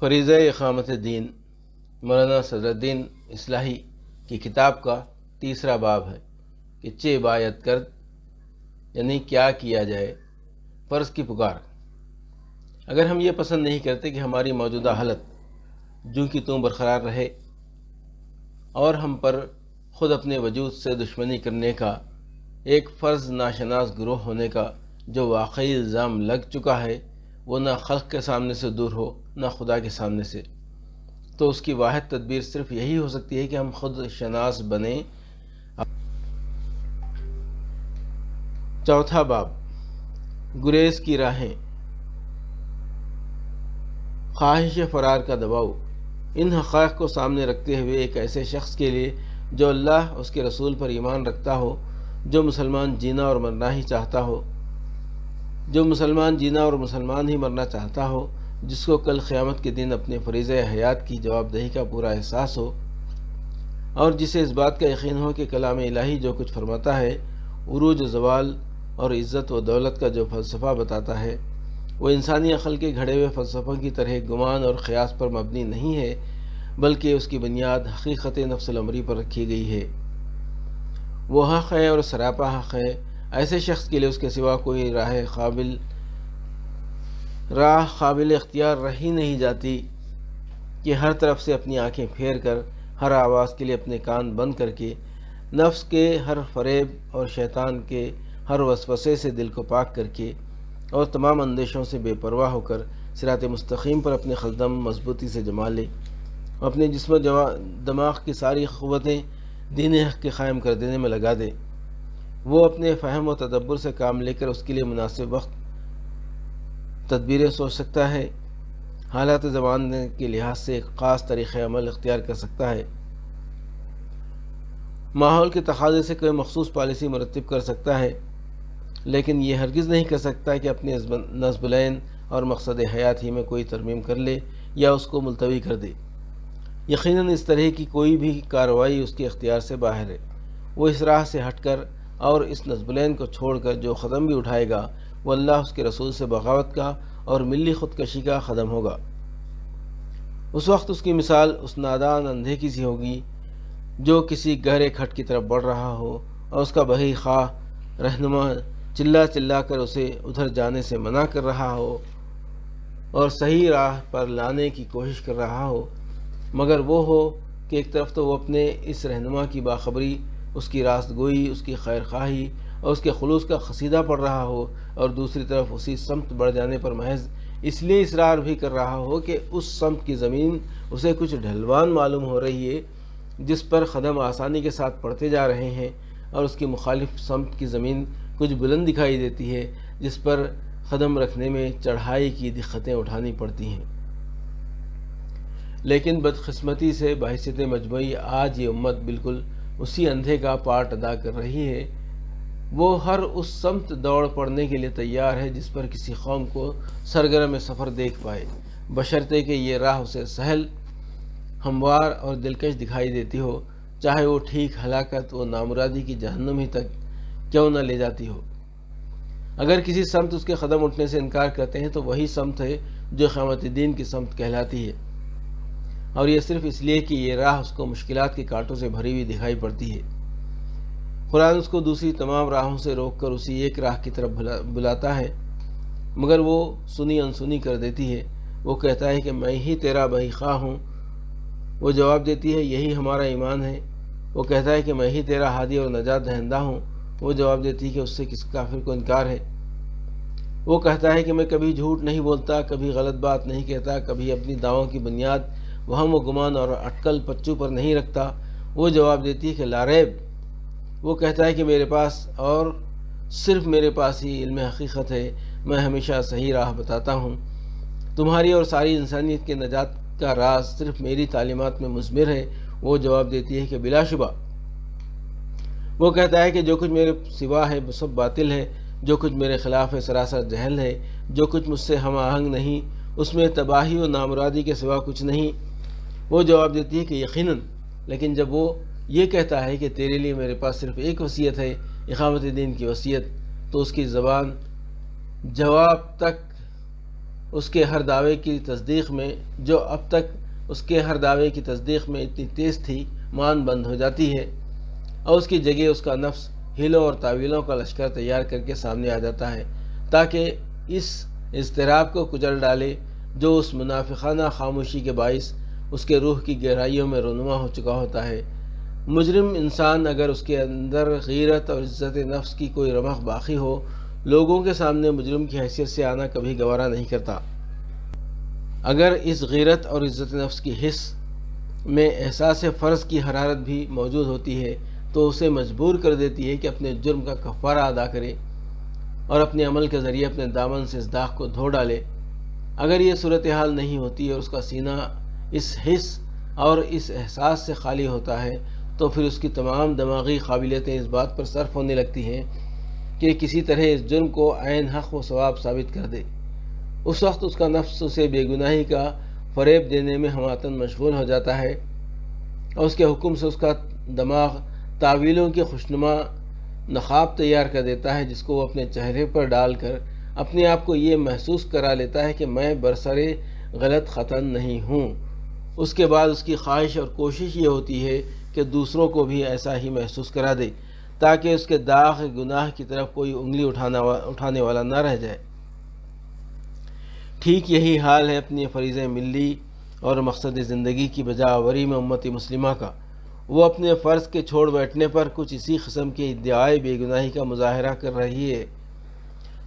فریضہ اقامت دین مولانا صدرالدین اصلاحی کی کتاب کا تیسرا باب ہے کہ چے بایت کرد، یعنی کیا کیا جائے۔ فرض کی پکار۔ اگر ہم یہ پسند نہیں کرتے کہ ہماری موجودہ حالت جوں کی توں برقرار رہے اور ہم پر خود اپنے وجود سے دشمنی کرنے کا ایک فرض ناشناس گروہ ہونے کا جو واقعی الزام لگ چکا ہے، وہ نہ خلق کے سامنے سے دور ہو نہ خدا کے سامنے سے، تو اس کی واحد تدبیر صرف یہی ہو سکتی ہے کہ ہم خود شناس بنیں۔ چوتھا باب، گریز کی راہیں، خواہش فرار کا دباؤ۔ ان حقائق کو سامنے رکھتے ہوئے ایک ایسے شخص کے لیے جو اللہ اس کے رسول پر ایمان رکھتا ہو، جو مسلمان جینا اور مرنا ہی چاہتا ہو، ہی مرنا چاہتا ہو، جس کو کل قیامت کے دن اپنے فریضہ حیات کی جواب دہی کا پورا احساس ہو، اور جسے اس بات کا یقین ہو کہ کلام الہی جو کچھ فرماتا ہے، عروج و زوال اور عزت و دولت کا جو فلسفہ بتاتا ہے، وہ انسانی عقل کے گھڑے ہوئے فلسفوں کی طرح گمان اور قیاس پر مبنی نہیں ہے، بلکہ اس کی بنیاد حقیقت نفس الامری پر رکھی گئی ہے۔ وہ حق ہے اور سراپا حق ہے۔ ایسے شخص کے لیے اس کے سوا کوئی راہ قابل اختیار رہی نہیں جاتی کہ ہر طرف سے اپنی آنکھیں پھیر کر، ہر آواز کے لیے اپنے کان بند کر کے، نفس کے ہر فریب اور شیطان کے ہر وسوسے سے دل کو پاک کر کے، اور تمام اندیشوں سے بے پرواہ ہو کر صراط مستقیم پر اپنے قدم مضبوطی سے جما لے، اپنے جسم و دماغ کی ساری قوتیں دین حق کے قائم کر دینے میں لگا دے۔ وہ اپنے فہم و تدبر سے کام لے کر اس کے لیے مناسب وقت تدبیریں سوچ سکتا ہے، حالات زمانے کے لحاظ سے ایک خاص طریقہ عمل اختیار کر سکتا ہے، ماحول کے تقاضے سے کوئی مخصوص پالیسی مرتب کر سکتا ہے، لیکن یہ ہرگز نہیں کر سکتا کہ اپنے نصب العین اور مقصد حیات ہی میں کوئی ترمیم کر لے یا اس کو ملتوی کر دے۔ یقیناً اس طرح کی کوئی بھی کارروائی اس کے اختیار سے باہر ہے۔ وہ اس راہ سے ہٹ کر اور اس نصب العین کو چھوڑ کر جو قدم بھی اٹھائے گا، وہ اللہ اس کے رسول سے بغاوت کا اور ملی خودکشی کا قدم ہوگا۔ اس وقت اس کی مثال اس نادان اندھے کی سی ہوگی جو کسی گہرے کھڈ کی طرف بڑھ رہا ہو اور اس کا بہی خواہ رہنما چلا کر اسے ادھر جانے سے منع کر رہا ہو اور صحیح راہ پر لانے کی کوشش کر رہا ہو، مگر وہ ہو کہ ایک طرف تو وہ اپنے اس رہنما کی باخبری، اس کی راست گوئی، اس کی خیر خواہی اور اس کے خلوص کا قصیدہ پڑھ رہا ہو، اور دوسری طرف اسی سمت بڑھ جانے پر محض اس لیے اصرار بھی کر رہا ہو کہ اس سمت کی زمین اسے کچھ ڈھلوان معلوم ہو رہی ہے، جس پر قدم آسانی کے ساتھ پڑتے جا رہے ہیں، اور اس کی مخالف سمت کی زمین کچھ بلند دکھائی دیتی ہے، جس پر قدم رکھنے میں چڑھائی کی دقتیں اٹھانی پڑتی ہیں۔ لیکن بدقسمتی سے بحیثیت مجموعی آج یہ امت بالکل اسی اندھے کا پارٹ ادا کر رہی ہے۔ وہ ہر اس سمت دوڑ پڑنے کے لیے تیار ہے جس پر کسی قوم کو سرگرم سفر دیکھ پائے، بشرطے کہ یہ راہ اسے سہل، ہموار اور دلکش دکھائی دیتی ہو، چاہے وہ ٹھیک ہلاکت و نامرادی کی جہنم ہی تک کیوں نہ لے جاتی ہو۔ اگر کسی سمت اس کے قدم اٹھنے سے انکار کرتے ہیں تو وہی سمت ہے جو قیامت دین کی سمت کہلاتی ہے، اور یہ صرف اس لیے کہ یہ راہ اس کو مشکلات کے کانٹوں سے بھری ہوئی دکھائی پڑتی ہے۔ قرآن اس کو دوسری تمام راہوں سے روک کر اسی ایک راہ کی طرف بلاتا ہے، مگر وہ سنی انسنی کر دیتی ہے۔ وہ کہتا ہے کہ میں ہی تیرا بہی خواہ ہوں، وہ جواب دیتی ہے یہی ہمارا ایمان ہے۔ وہ کہتا ہے کہ میں ہی تیرا ہادی اور نجات دہندہ ہوں، وہ جواب دیتی ہے کہ اس سے کس کافر کو انکار ہے۔ وہ کہتا ہے کہ میں کبھی جھوٹ نہیں بولتا، کبھی غلط بات نہیں کہتا، کبھی اپنی دعووں کی بنیاد وہم و گمان اور اٹکل پچو پر نہیں رکھتا، وہ جواب دیتی ہے کہ لا ریب۔ وہ کہتا ہے کہ میرے پاس اور صرف میرے پاس ہی علم حقیقت ہے، میں ہمیشہ صحیح راہ بتاتا ہوں، تمہاری اور ساری انسانیت کے نجات کا راز صرف میری تعلیمات میں مضمر ہے، وہ جواب دیتی ہے کہ بلا شبہ۔ وہ کہتا ہے کہ جو کچھ میرے سوا ہے سب باطل ہے، جو کچھ میرے خلاف ہے سراسر جہل ہے، جو کچھ مجھ سے ہم آہنگ نہیں، اس میں تباہی و نامرادی کے سوا کچھ نہیں۔ وہ جواب دیتی ہے کہ یقیناً، لیکن جب وہ یہ کہتا ہے کہ تیرے لیے میرے پاس صرف ایک وصیت ہے، اقامت دین کی وصیت، تو اس کی زبان جواب تک اس کے ہر دعوے کی تصدیق میں جو اب تک اس کے ہر دعوے کی تصدیق میں اتنی تیز تھی مان بند ہو جاتی ہے، اور اس کی جگہ اس کا نفس ہیلوں اور تعویلوں کا لشکر تیار کر کے سامنے آ جاتا ہے تاکہ اس اضطراب کو کچل ڈالے جو اس منافقانہ خاموشی کے باعث اس کے روح کی گہرائیوں میں رونما ہو چکا ہوتا ہے۔ مجرم انسان اگر اس کے اندر غیرت اور عزت نفس کی کوئی رمق باقی ہو، لوگوں کے سامنے مجرم کی حیثیت سے آنا کبھی گوارا نہیں کرتا۔ اگر اس غیرت اور عزت نفس کی حس میں احساس فرض کی حرارت بھی موجود ہوتی ہے تو اسے مجبور کر دیتی ہے کہ اپنے جرم کا کفارہ ادا کرے اور اپنے عمل کے ذریعے اپنے دامن سے اس داغ کو دھو ڈالے۔ اگر یہ صورتحال نہیں ہوتی اور اس کا سینہ اس حس اور اس احساس سے خالی ہوتا ہے تو پھر اس کی تمام دماغی قابلیتیں اس بات پر صرف ہونے لگتی ہیں کہ کسی طرح اس جرم کو عین حق و ثواب ثابت کر دے۔ اس وقت اس کا نفس اسے بے گناہی کا فریب دینے میں ہماتن مشغول ہو جاتا ہے اور اس کے حکم سے اس کا دماغ تعویلوں کی خوشنما نقاب تیار کر دیتا ہے، جس کو وہ اپنے چہرے پر ڈال کر اپنے آپ کو یہ محسوس کرا لیتا ہے کہ میں برسرِ غلط خطن نہیں ہوں۔ اس کے بعد اس کی خواہش اور کوشش یہ ہوتی ہے کہ دوسروں کو بھی ایسا ہی محسوس کرا دے تاکہ اس کے داغ گناہ کی طرف کوئی انگلی اٹھانے والا نہ رہ جائے۔ ٹھیک یہی حال ہے اپنی فریضہ ملی اور مقصد زندگی کی بجاوری میں امت مسلمہ کا۔ وہ اپنے فرض کے چھوڑ بیٹھنے پر کچھ اسی قسم کے ادعائے بے گناہی کا مظاہرہ کر رہی ہے۔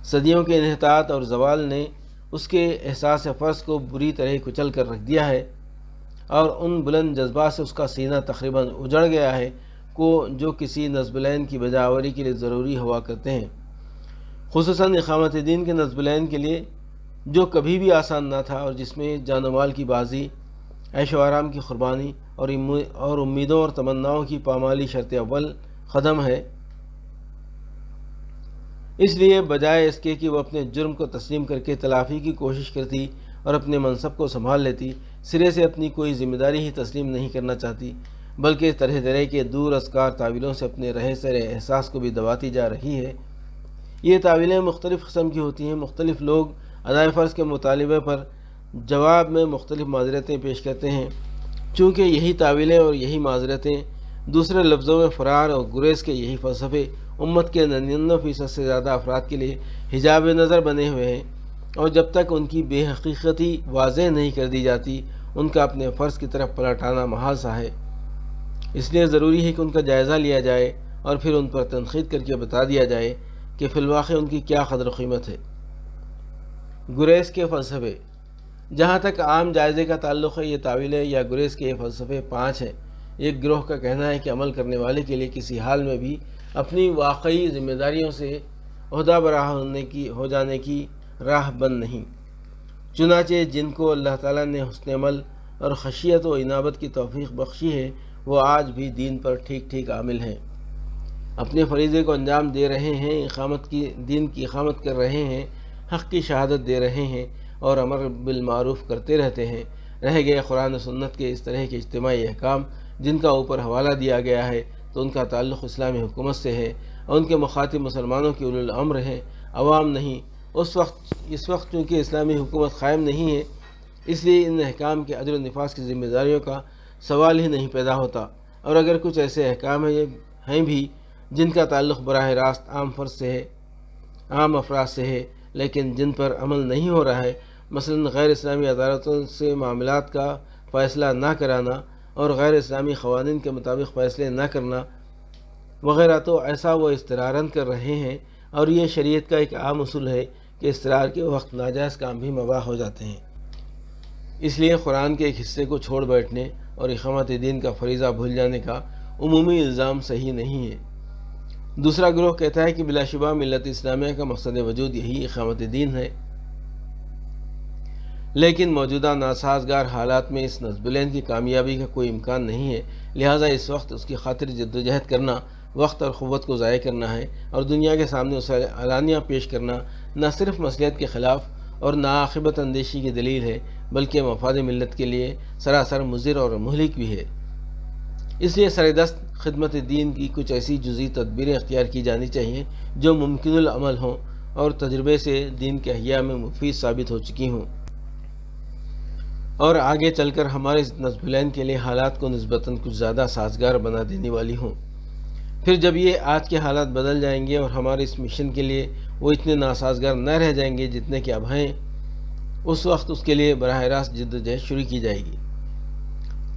صدیوں کے انحطاط اور زوال نے اس کے احساس فرض کو بری طرح کچل کر رکھ دیا ہے اور ان بلند جذبات سے اس کا سینہ تقریباً اجڑ گیا ہے جو کسی نصب العین کی بجاوری کے لیے ضروری ہوا کرتے ہیں، خصوصاً اقامت دین کے نصب العین کے لیے جو کبھی بھی آسان نہ تھا اور جس میں جان و مال کی بازی، عیش و آرام کی قربانی اور امیدوں اور تمناؤں کی پامالی شرط اول قدم ہے۔ اس لیے بجائے اس کے کہ وہ اپنے جرم کو تسلیم کر کے تلافی کی کوشش کرتی اور اپنے منصب کو سنبھال لیتی، سرے سے اپنی کوئی ذمہ داری ہی تسلیم نہیں کرنا چاہتی، بلکہ طرح طرح کے دور ازکار تعویلوں سے اپنے رہے سرے احساس کو بھی دباتی جا رہی ہے۔ یہ تعویلیں مختلف قسم کی ہوتی ہیں۔ مختلف لوگ ادائے فرض کے مطالبے پر جواب میں مختلف معذرتیں پیش کرتے ہیں۔ چونکہ یہی تعویلیں اور یہی معذرتیں، دوسرے لفظوں میں فرار اور گریز کے یہی فلسفے امت کے 99% سے زیادہ افراد کے لیے حجاب نظر بنے ہوئے ہیں، اور جب تک ان کی بے حقیقتی واضح نہیں کر دی جاتی ان کا اپنے فرض کی طرف پلٹ آنا محال سا ہے۔ اس لیے ضروری ہے کہ ان کا جائزہ لیا جائے اور پھر ان پر تنقید کر کے بتا دیا جائے کہ فی الواقع ان کی کیا قدر و قیمت ہے۔ گریز کے فلسفے۔ جہاں تک عام جائزے کا تعلق ہے، یہ تعویلیں یا گریز کے یہ فلسفے 5 ہیں۔ ایک گروہ کا کہنا ہے کہ عمل کرنے والے کے لیے کسی حال میں بھی اپنی واقعی ذمہ داریوں سے عہدہ برا ہو جانے کی راہ بند نہیں، چنانچہ جن کو اللہ تعالیٰ نے حسن عمل اور خشیت و انابت کی توفیق بخشی ہے وہ آج بھی دین پر ٹھیک ٹھیک عامل ہیں، اپنے فریضے کو انجام دے رہے ہیں، دین کی اقامت کر رہے ہیں، حق کی شہادت دے رہے ہیں اور امر بالمعروف کرتے رہتے ہیں۔ رہ گئے قرآن و سنت کے اس طرح کے اجتماعی احکام جن کا اوپر حوالہ دیا گیا ہے تو ان کا تعلق اسلامی حکومت سے ہے اور ان کے مخاطب مسلمانوں کی اولو الامر ہیں، عوام نہیں۔ اس وقت چونکہ اسلامی حکومت قائم نہیں ہے، اس لیے ان احکام کے اجر و نفاذ کی ذمہ داریوں کا سوال ہی نہیں پیدا ہوتا، اور اگر کچھ ایسے احکام ہیں بھی جن کا تعلق براہ راست عام افراد سے ہے لیکن جن پر عمل نہیں ہو رہا ہے، مثلا غیر اسلامی عدالتوں سے معاملات کا فیصلہ نہ کرانا اور غیر اسلامی قوانین کے مطابق فیصلے نہ کرنا وغیرہ، تو ایسا وہ اضطراراً کر رہے ہیں، اور یہ شریعت کا ایک عام اصول ہے کہ اضطرار کے وقت ناجائز کام بھی مباح ہو جاتے ہیں۔ اس لیے قرآن کے ایک حصے کو چھوڑ بیٹھنے اور اقامت دین کا فریضہ بھول جانے کا عمومی الزام صحیح نہیں ہے۔ دوسرا گروہ کہتا ہے کہ بلا شبہ ملت اسلامیہ کا مقصد وجود یہی اقامت دین ہے، لیکن موجودہ ناسازگار حالات میں اس نصب العین کی کامیابی کا کوئی امکان نہیں ہے، لہٰذا اس وقت اس کی خاطر جدوجہد کرنا وقت اور قوت کو ضائع کرنا ہے، اور دنیا کے سامنے اسے علانیہ پیش کرنا نہ صرف مصلحت کے خلاف اور ناعاقبت اندیشی کی دلیل ہے بلکہ مفاد ملت کے لیے سراسر مضر اور مہلک بھی ہے۔ اس لیے سردست خدمت دین کی کچھ ایسی جزئی تدبیریں اختیار کی جانی چاہیے جو ممکن العمل ہوں اور تجربے سے دین کے احیاء میں مفید ثابت ہو چکی ہوں۔ اور آگے چل کر ہمارے نسبلین کے لیے حالات کو نسبتاً کچھ زیادہ سازگار بنا دینے والی ہوں۔ پھر جب یہ آج کے حالات بدل جائیں گے اور ہمارے اس مشن کے لیے وہ اتنے ناسازگار نہ رہ جائیں گے جتنے کہ اب ہیں، اس وقت اس کے لیے براہ راست جدوجہد شروع کی جائے گی۔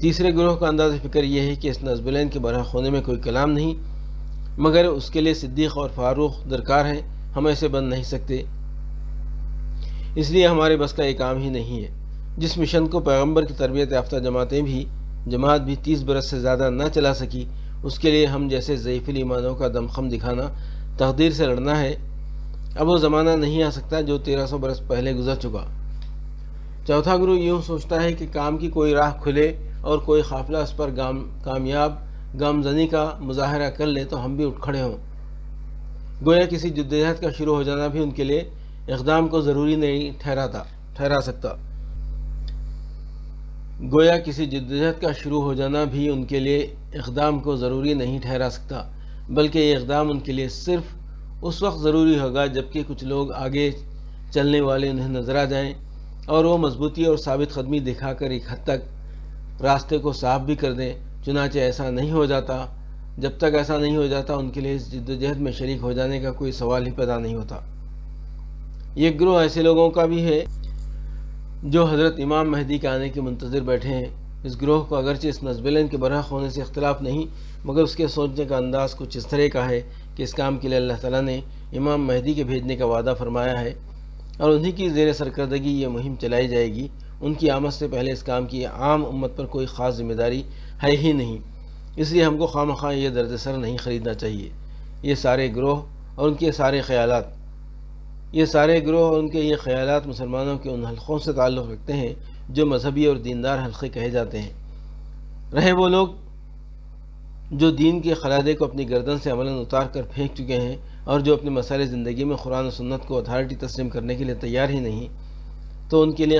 تیسرے گروہ کا انداز فکر یہ ہے کہ اس نسبلین کے برحق ہونے میں کوئی کلام نہیں، مگر اس کے لیے صدیق اور فاروق درکار ہیں، ہم ایسے بن نہیں سکتے، اس لیے ہمارے بس کا یہ کام ہی نہیں ہے۔ جس مشن کو پیغمبر کی تربیت یافتہ جماعت بھی 30 برس سے زیادہ نہ چلا سکی، اس کے لیے ہم جیسے ضعیف ایمانوں کا دمخم دکھانا، تقدیر سے لڑنا ہے۔ اب وہ زمانہ نہیں آ سکتا جو 1300 برس پہلے گزر چکا۔ چوتھا گروہ یوں سوچتا ہے کہ کام کی کوئی راہ کھلے اور کوئی قافلہ اس پر کامیاب گامزنی کا مظاہرہ کر لے تو ہم بھی اٹھ کھڑے ہوں۔ گویا کسی جدوجہد کا شروع ہو جانا بھی ان کے لیے اقدام کو ضروری نہیں ٹھہرا سکتا۔ گویا کسی جدوجہد کا شروع ہو جانا بھی ان کے لیے اقدام کو ضروری نہیں ٹھہرا سکتا، بلکہ یہ اقدام ان کے لیے صرف اس وقت ضروری ہوگا جبکہ کچھ لوگ آگے چلنے والے انہیں نظر آ جائیں اور وہ مضبوطی اور ثابت قدمی دکھا کر ایک حد تک راستے کو صاف بھی کر دیں۔ چنانچہ ایسا نہیں ہو جاتا، جب تک ایسا نہیں ہو جاتا ان کے لیے اس جدوجہد میں شریک ہو جانے کا کوئی سوال ہی پیدا نہیں ہوتا۔ یہ گروہ ایسے لوگوں کا بھی ہے جو حضرت امام مہدی کے آنے کے منتظر بیٹھے ہیں۔ اس گروہ کو اگرچہ اس نسبلین کے برحق ہونے سے اختلاف نہیں، مگر اس کے سوچنے کا انداز کچھ اس طرح کا ہے کہ اس کام کے لیے اللہ تعالیٰ نے امام مہدی کے بھیجنے کا وعدہ فرمایا ہے اور انہی کی زیر سرکردگی یہ مہم چلائی جائے گی۔ ان کی آمد سے پہلے اس کام کی عام امت پر کوئی خاص ذمہ داری ہے ہی نہیں، اس لیے ہم کو خواہ یہ درد سر نہیں خریدنا چاہیے۔ یہ سارے گروہ اور ان کے یہ خیالات مسلمانوں کے ان حلقوں سے تعلق رکھتے ہیں جو مذہبی اور دیندار حلقے کہے جاتے ہیں۔ رہے وہ لوگ جو دین کے خلادے کو اپنی گردن سے عملاً اتار کر پھینک چکے ہیں اور جو اپنے مسائل زندگی میں قرآن و سنت کو اتھارٹی تسلیم کرنے کے لیے تیار ہی نہیں، تو ان کے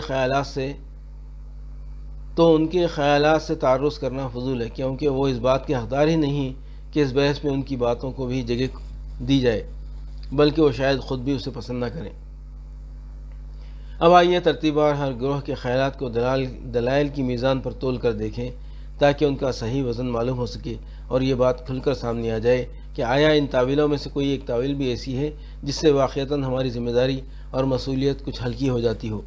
خیالات سے تعرض کرنا فضول ہے، کیونکہ وہ اس بات کے حقدار ہی نہیں کہ اس بحث میں ان کی باتوں کو بھی جگہ دی جائے، بلکہ وہ شاید خود بھی اسے پسند نہ کریں۔ اب آئیے ترتیب وار ہر گروہ کے خیالات کو دلائل کی میزان پر تول کر دیکھیں تاکہ ان کا صحیح وزن معلوم ہو سکے اور یہ بات کھل کر سامنے آ جائے کہ آیا ان تعویلوں میں سے کوئی ایک تعویل بھی ایسی ہے جس سے واقعتاً ہماری ذمہ داری اور مسئولیت کچھ ہلکی ہو جاتی ہو۔